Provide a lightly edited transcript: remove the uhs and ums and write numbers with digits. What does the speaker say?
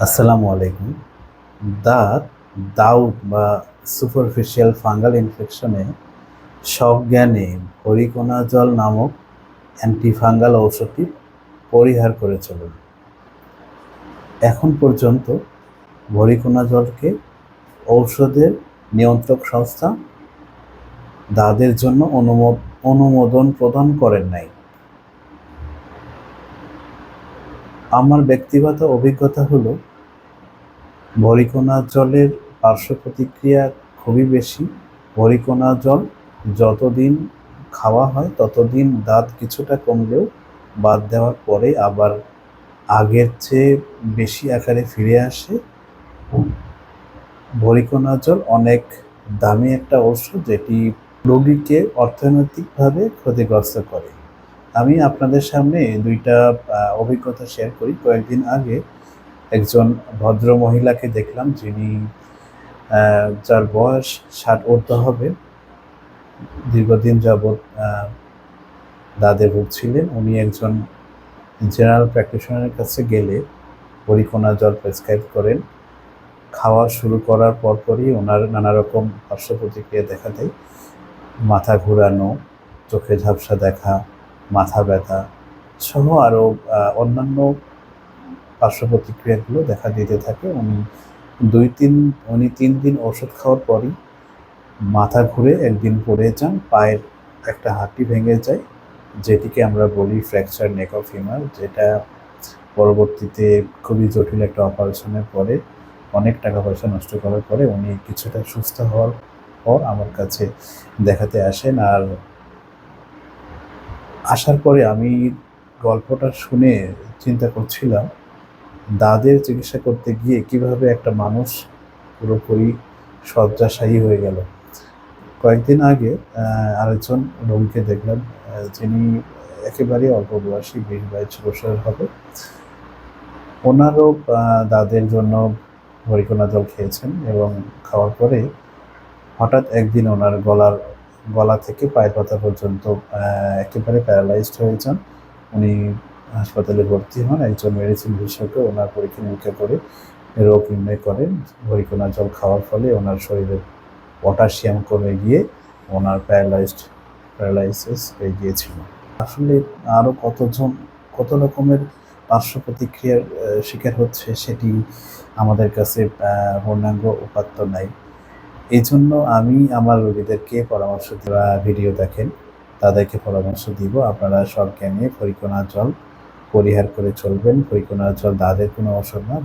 আসসালামু আলাইকুম। দাঁত দাউদ বা সুপারফিশিয়াল ফাঙ্গাল ইনফেকশনে সজ্ঞানে ভরিকোনাজল নামক অ্যান্টিফাঙ্গাল ঔষধটি পরিহার করে চলুন। এখন পর্যন্ত ভরিকোনাজলকে ঔষধের নিয়ন্ত্রক সংস্থা দাঁতের জন্য অনুমোদন প্রদান করেন নাই। আমার ব্যক্তিগত অভিজ্ঞতা হলো ভরিকোনাজলের পার্শ্ব প্রতিক্রিয়া খুবই বেশি। ভরিকোনাজল যতদিন খাওয়া হয় ততদিন দাঁত কিছুটা কমলেও বাদ দেওয়ার পরে আবার আগের চেয়ে বেশি আকারে ফিরে আসে। ভরিকোনাজল অনেক দামি একটা ওষুধ, যেটি রোগীকে অর্থনৈতিকভাবে ক্ষতিগ্রস্ত করে। আমি আপনাদের সামনে দুইটা অভিজ্ঞতা শেয়ার করি। কয়েকদিন আগে একজন ভদ্র মহিলাকে দেখলাম, যিনি যার বয়স 60 ঊর্ধ্ব হবে, দীর্ঘদিন যাবৎ দাঁতে ভুগছিলেন। উনি একজন জেনারেল প্র্যাকটিশনারের কাছে গেলে ভরিকোনাজল প্রেসক্রাইব করেন। খাওয়া শুরু করার পরপরই ওনার নানা রকম পার্শ্ব প্রতিক্রিয়া দেখা দেয়। মাথা ঘোরানো, চোখে ঝাপসা দেখা, মাথা ব্যথা সহ আরও অন্যান্য পার্শ্ব প্রতিক্রিয়াগুলো দেখা দিতে থাকে। উনি 3 দিন ওষুধ খাওয়ার পরই মাথা ঘুরে একদিন পড়ে যান, পায়ের একটা হাঁটু ভেঙে যায়, যেটিকে আমরা বলি ফ্র্যাকচার নেক অফ ফিমার, যেটা পরবর্তীতে খুবই জটিল একটা অপারেশনের পরে অনেক টাকা পয়সা নষ্ট করার পরে উনি কিছুটা সুস্থ হওয়ার পর আমার কাছে দেখাতে আসেন। আর আসার পরে আমি গল্পটা শুনে চিন্তা করছিলাম, দাঁতের চিকিৎসা করতে গিয়ে কিভাবে একটা মানুষ পুরোপুরি শয্যাশায়ী হয়ে গেল। কয়েকদিন আগে আরেকজন রোগীকে দেখলাম, যিনি একেবারে অল্প বয়সী, 20-22 বছর হবে। ওনারও দাঁতের জন্য ভরিকোনাজল খেয়েছেন এবং খাওয়ার পরে হঠাৎ একদিন ওনার গলা থেকে পায়ের পাতা পর্যন্ত একেবারে প্যারালাইজড হয়ে যান। উনি হাসপাতালে ভর্তি হন। একজন মেডিসিন বিশেষজ্ঞ ওনার পরীক্ষা নিরীক্ষা করে রোগ নির্ণয় করেন। ভরিকোনাজল খাওয়ার ফলে ওনার শরীরে পটাশিয়াম কমে গিয়ে ওনার প্যারালাইসিস হয়ে গিয়েছিল। আসলে আরও কত রকমের পার্শ্ব প্রতিক্রিয়ার শিকার হচ্ছে, সেটি আমাদের কাছে পূর্ণাঙ্গ উপাত্ত নাই। এই জন্য আমি আমার রোগীদেরকে পরামর্শ দেওয়া, ভিডিও দেখেন তাদেরকে পরামর্শ দিব, আপনারা সজ্ঞানে ভরিকোনাজল পরিহার করে চলবেন। ভরিকোনাজল দাঁতের কোনো ঔষধ না।